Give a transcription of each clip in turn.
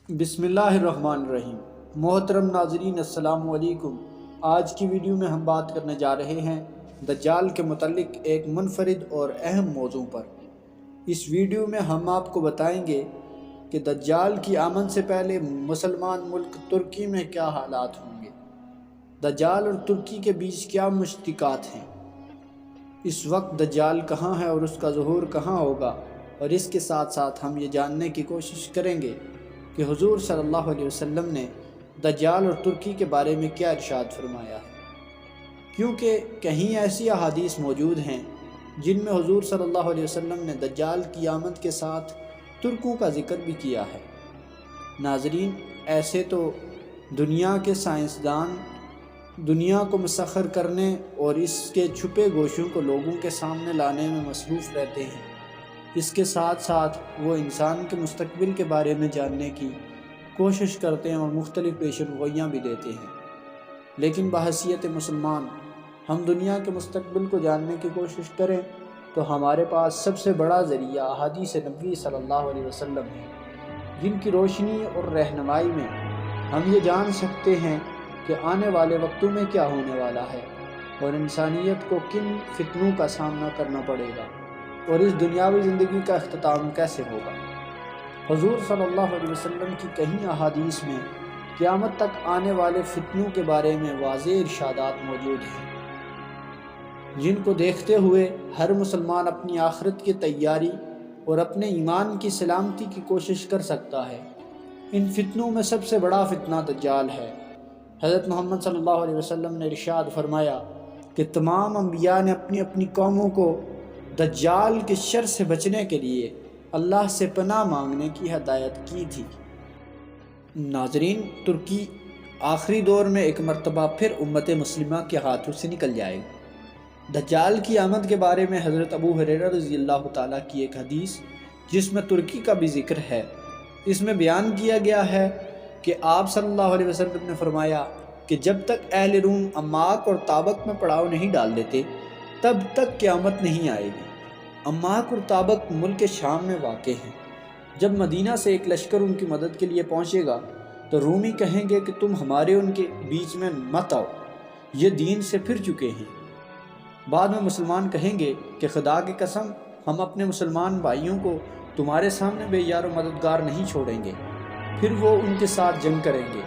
بسم اللہ الرحمن الرحیم۔ محترم ناظرین السلام علیکم۔ آج کی ویڈیو میں ہم بات کرنے جا رہے ہیں دجال کے متعلق ایک منفرد اور اہم موضوع پر۔ اس ویڈیو میں ہم آپ کو بتائیں گے کہ دجال کی آمد سے پہلے مسلمان ملک ترکی میں کیا حالات ہوں گے، دجال اور ترکی کے بیچ کیا مشترکات ہیں، اس وقت دجال کہاں ہے اور اس کا ظہور کہاں ہوگا، اور اس کے ساتھ ساتھ ہم یہ جاننے کی کوشش کریں گے کہ حضور صلی اللہ علیہ وسلم نے دجال اور ترکی کے بارے میں کیا ارشاد فرمایا ہے، کیونکہ کہیں ایسی احادیث موجود ہیں جن میں حضور صلی اللہ علیہ وسلم نے دجال کی آمد کے ساتھ ترکوں کا ذکر بھی کیا ہے۔ ناظرین، ایسے تو دنیا کے سائنسدان دنیا کو مسخر کرنے اور اس کے چھپے گوشوں کو لوگوں کے سامنے لانے میں مصروف رہتے ہیں، اس کے ساتھ ساتھ وہ انسان کے مستقبل کے بارے میں جاننے کی کوشش کرتے ہیں اور مختلف پیشن گوئیاں بھی دیتے ہیں، لیکن بحیثیت مسلمان ہم دنیا کے مستقبل کو جاننے کی کوشش کریں تو ہمارے پاس سب سے بڑا ذریعہ احادیث نبی صلی اللہ علیہ وسلم ہے، جن کی روشنی اور رہنمائی میں ہم یہ جان سکتے ہیں کہ آنے والے وقتوں میں کیا ہونے والا ہے اور انسانیت کو کن فتنوں کا سامنا کرنا پڑے گا اور اس دنیاوی زندگی کا اختتام کیسے ہوگا۔ حضور صلی اللہ علیہ وسلم کی کئی احادیث میں قیامت تک آنے والے فتنوں کے بارے میں واضح ارشادات موجود ہیں، جن کو دیکھتے ہوئے ہر مسلمان اپنی آخرت کی تیاری اور اپنے ایمان کی سلامتی کی کوشش کر سکتا ہے۔ ان فتنوں میں سب سے بڑا فتنہ دجال ہے۔ حضرت محمد صلی اللہ علیہ وسلم نے ارشاد فرمایا کہ تمام انبیاء نے اپنی اپنی قوموں کو دجال کے شر سے بچنے کے لیے اللہ سے پناہ مانگنے کی ہدایت کی تھی۔ ناظرین، ترکی آخری دور میں ایک مرتبہ پھر امت مسلمہ کے ہاتھوں سے نکل جائے گا۔ دجال کی آمد کے بارے میں حضرت ابو ہریرہ رضی اللہ تعالیٰ کی ایک حدیث جس میں ترکی کا بھی ذکر ہے، اس میں بیان کیا گیا ہے کہ آپ صلی اللہ علیہ وسلم نے فرمایا کہ جب تک اہل روم اماک اور تابق میں پڑاؤ نہیں ڈال دیتے تب تک قیامت نہیں آئے گی۔ اماک اور تابق ملک شام میں واقع ہیں۔ جب مدینہ سے ایک لشکر ان کی مدد کے لیے پہنچے گا تو رومی کہیں گے کہ تم ہمارے ان کے بیچ میں مت آؤ، یہ دین سے پھر چکے ہیں۔ بعد میں مسلمان کہیں گے کہ خدا کی قسم ہم اپنے مسلمان بھائیوں کو تمہارے سامنے بے یار و مددگار نہیں چھوڑیں گے۔ پھر وہ ان کے ساتھ جنگ کریں گے،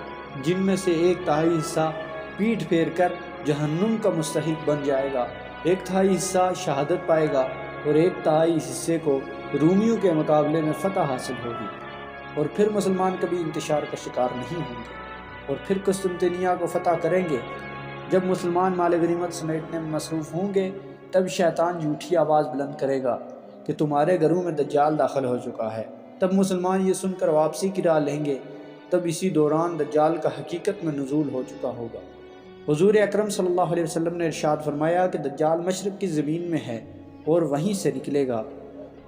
جن میں سے ایک تہائی حصہ پیٹھ پھیر کر جہنم کا مستحق بن جائے گا، ایک تہائی حصہ شہادت پائے گا اور ایک تہائی حصے کو رومیوں کے مقابلے میں فتح حاصل ہوگی، اور پھر مسلمان کبھی انتشار کا شکار نہیں ہوں گے اور پھر قسطنطنیہ کو فتح کریں گے۔ جب مسلمان مال غنیمت سمیٹنے میں مصروف ہوں گے تب شیطان جھوٹی آواز بلند کرے گا کہ تمہارے گھروں میں دجال داخل ہو چکا ہے۔ تب مسلمان یہ سن کر واپسی کی راہ لیں گے، تب اسی دوران دجال کا حقیقت میں نزول ہو چکا ہوگا۔ حضور اکرم صلی اللہ علیہ وسلم نے ارشاد فرمایا کہ دجال مشرق کی زمین میں ہے اور وہیں سے نکلے گا،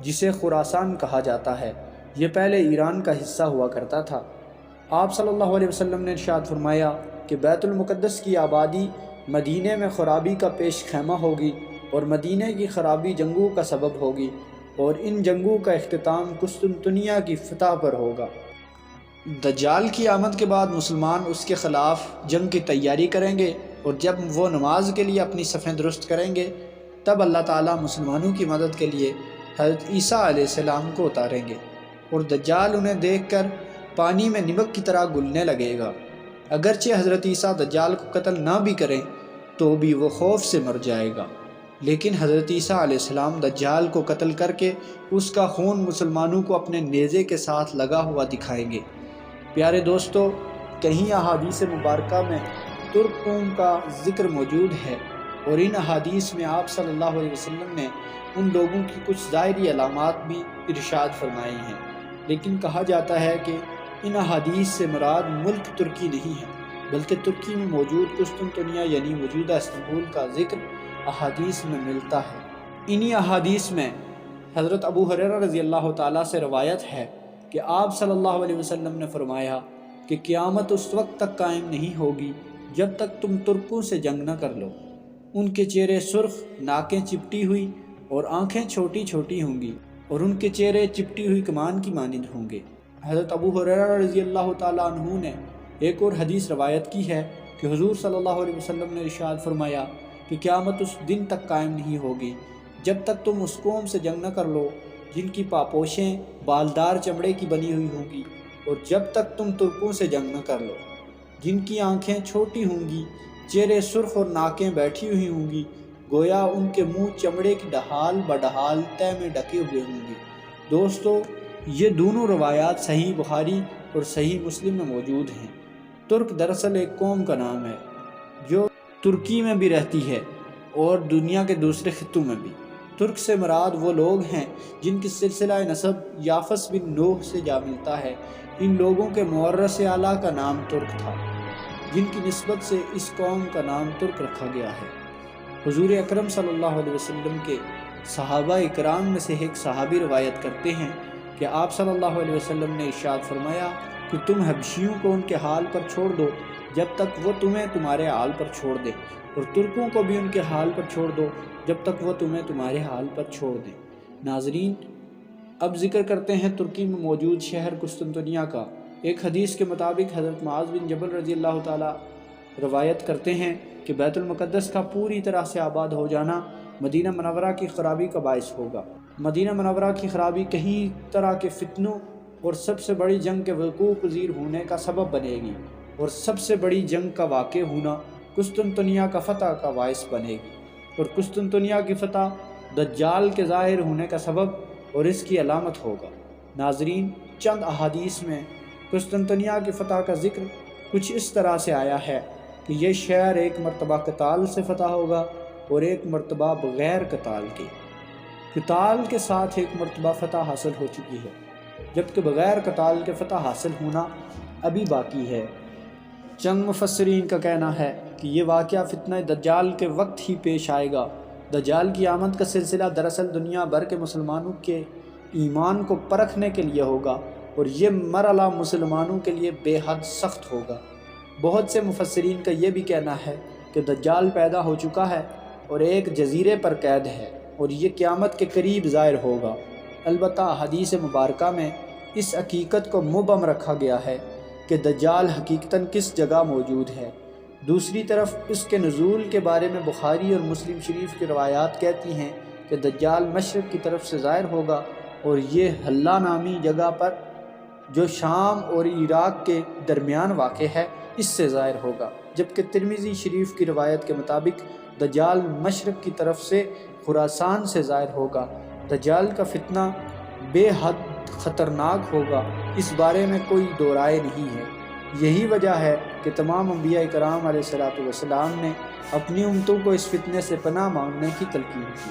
جسے خراسان کہا جاتا ہے، یہ پہلے ایران کا حصہ ہوا کرتا تھا۔ آپ صلی اللہ علیہ وسلم نے ارشاد فرمایا کہ بیت المقدس کی آبادی مدینہ میں خرابی کا پیش خیمہ ہوگی اور مدینہ کی خرابی جنگوں کا سبب ہوگی، اور ان جنگوں کا اختتام قسطنطنیہ کی فتح پر ہوگا۔ دجال کی آمد کے بعد مسلمان اس کے خلاف جنگ کی تیاری کریں گے، اور جب وہ نماز کے لیے اپنی صفیں درست کریں گے تب اللہ تعالیٰ مسلمانوں کی مدد کے لیے حضرت عیسیٰ علیہ السلام کو اتاریں گے، اور دجال انہیں دیکھ کر پانی میں نمک کی طرح گلنے لگے گا۔ اگرچہ حضرت عیسیٰ دجال کو قتل نہ بھی کریں تو بھی وہ خوف سے مر جائے گا، لیکن حضرت عیسیٰ علیہ السلام دجال کو قتل کر کے اس کا خون مسلمانوں کو اپنے نیزے کے ساتھ لگا ہوا دکھائیں گے۔ پیارے دوستو، کہیں احادیث مبارکہ میں ترک قوم کا ذکر موجود ہے، اور ان احادیث میں آپ صلی اللہ علیہ وسلم نے ان لوگوں کی کچھ ظاہری علامات بھی ارشاد فرمائی ہیں، لیکن کہا جاتا ہے کہ ان احادیث سے مراد ملک ترکی نہیں ہے، بلکہ ترکی میں موجود قسطنطنیہ یعنی موجودہ استنبول کا ذکر احادیث میں ملتا ہے۔ انہی احادیث میں حضرت ابو ہریرہ رضی اللہ تعالیٰ سے روایت ہے کہ آپ صلی اللہ علیہ وسلم نے فرمایا کہ قیامت اس وقت تک قائم نہیں ہوگی جب تک تم ترکوں سے جنگ نہ کر لو۔ ان کے چہرے سرخ، ناکیں چپٹی ہوئی اور آنکھیں چھوٹی چھوٹی ہوں گی، اور ان کے چہرے چپٹی ہوئی کمان کی مانند ہوں گے۔ حضرت ابو ہریرہ رضی اللہ تعالیٰ عنہ نے ایک اور حدیث روایت کی ہے کہ حضور صلی اللہ علیہ وسلم نے ارشاد فرمایا کہ قیامت اس دن تک قائم نہیں ہوگی جب تک تم اس قوم سے جنگ نہ کر لو جن کی پاپوشیں بالدار چمڑے کی بنی ہوئی ہوں گی، اور جب تک تم ترکوں سے جنگ نہ کر لو جن کی آنکھیں چھوٹی ہوں گی، چہرے سرخ اور ناکیں بیٹھی ہوئی ہوں گی، گویا ان کے منہ چمڑے کی ڈھال بڈھال تہ میں ڈھکے ہوئے ہوں گے۔ دوستو، یہ دونوں روایات صحیح بخاری اور صحیح مسلم میں موجود ہیں۔ ترک دراصل ایک قوم کا نام ہے جو ترکی میں بھی رہتی ہے اور دنیا کے دوسرے خطوں میں بھی۔ ترک سے مراد وہ لوگ ہیں جن کی سلسلہ نسب یافس بن نوح سے جا ملتا ہے۔ ان لوگوں کے مورث اعلیٰ کا نام ترک تھا، جن کی نسبت سے اس قوم کا نام ترک رکھا گیا ہے۔ حضور اکرم صلی اللہ علیہ وسلم کے صحابہ اکرام میں سے ایک صحابی روایت کرتے ہیں کہ آپ صلی اللہ علیہ وسلم نے ارشاد فرمایا کہ تم حبشیوں کو ان کے حال پر چھوڑ دو جب تک وہ تمہیں تمہارے حال پر چھوڑ دیں، اور ترکوں کو بھی ان کے حال پر چھوڑ دو جب تک وہ تمہیں تمہارے حال پر چھوڑ دیں۔ ناظرین، اب ذکر کرتے ہیں ترکی میں موجود شہر قسطنطنیہ کا۔ ایک حدیث کے مطابق حضرت معاذ بن جبل رضی اللہ تعالیٰ روایت کرتے ہیں کہ بیت المقدس کا پوری طرح سے آباد ہو جانا مدینہ منورہ کی خرابی کا باعث ہوگا۔ مدینہ منورہ کی خرابی کئی طرح کے فتنوں اور سب سے بڑی جنگ کے وقوع پذیر ہونے کا سبب بنے گی، اور سب سے بڑی جنگ کا واقع ہونا قسطنطنیہ کا فتح کا باعث بنے گی، اور قسطنطنیہ کی فتح دجال کے ظاہر ہونے کا سبب اور اس کی علامت ہوگا۔ ناظرین، چند احادیث میں قسطنطنیہ کی فتح کا ذکر کچھ اس طرح سے آیا ہے کہ یہ شہر ایک مرتبہ قتال سے فتح ہوگا اور ایک مرتبہ بغیر قتال کے۔ قتال کے ساتھ ایک مرتبہ فتح حاصل ہو چکی ہے، جبکہ بغیر قتال کے فتح حاصل ہونا ابھی باقی ہے۔ چند مفسرین کا کہنا ہے کہ یہ واقعہ فتنہ دجال کے وقت ہی پیش آئے گا۔ دجال کی آمد کا سلسلہ دراصل دنیا بھر کے مسلمانوں کے ایمان کو پرکھنے کے لیے ہوگا، اور یہ مرحلہ مسلمانوں کے لیے بے حد سخت ہوگا۔ بہت سے مفسرین کا یہ بھی کہنا ہے کہ دجال پیدا ہو چکا ہے اور ایک جزیرے پر قید ہے اور یہ قیامت کے قریب ظاہر ہوگا۔ البتہ حدیث مبارکہ میں اس حقیقت کو مبہم رکھا گیا ہے کہ دجال حقیقتاً کس جگہ موجود ہے۔ دوسری طرف اس کے نزول کے بارے میں بخاری اور مسلم شریف کی روایات کہتی ہیں کہ دجال مشرق کی طرف سے ظاہر ہوگا اور یہ حلہ نامی جگہ پر جو شام اور عراق کے درمیان واقع ہے اس سے ظاہر ہوگا، جبکہ ترمذی شریف کی روایت کے مطابق دجال مشرق کی طرف سے خراسان سے ظاہر ہوگا۔ دجال کا فتنہ بے حد خطرناک ہوگا، اس بارے میں کوئی دو رائے نہیں ہے۔ یہی وجہ ہے کہ تمام انبیاء کرام علیہ السلام نے اپنی امتوں کو اس فتنے سے پناہ مانگنے کی تلقین کی۔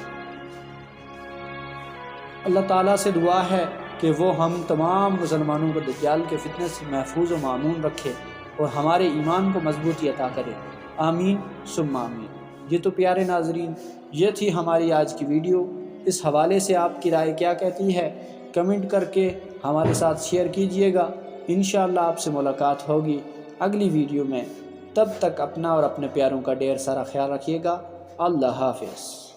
اللہ تعالیٰ سے دعا ہے کہ وہ ہم تمام مسلمانوں کو دجال کے فتنے سے محفوظ و مامون رکھے اور ہمارے ایمان کو مضبوطی عطا کرے۔ آمین ثم آمین۔ یہ تو پیارے ناظرین، یہ تھی ہماری آج کی ویڈیو۔ اس حوالے سے آپ کی رائے کیا کہتی ہے؟ کمنٹ کر کے ہمارے ساتھ شیئر کیجئے گا۔ انشاءاللہ آپ سے ملاقات ہوگی اگلی ویڈیو میں۔ تب تک اپنا اور اپنے پیاروں کا ڈھیر سارا خیال رکھیے گا۔ اللہ حافظ۔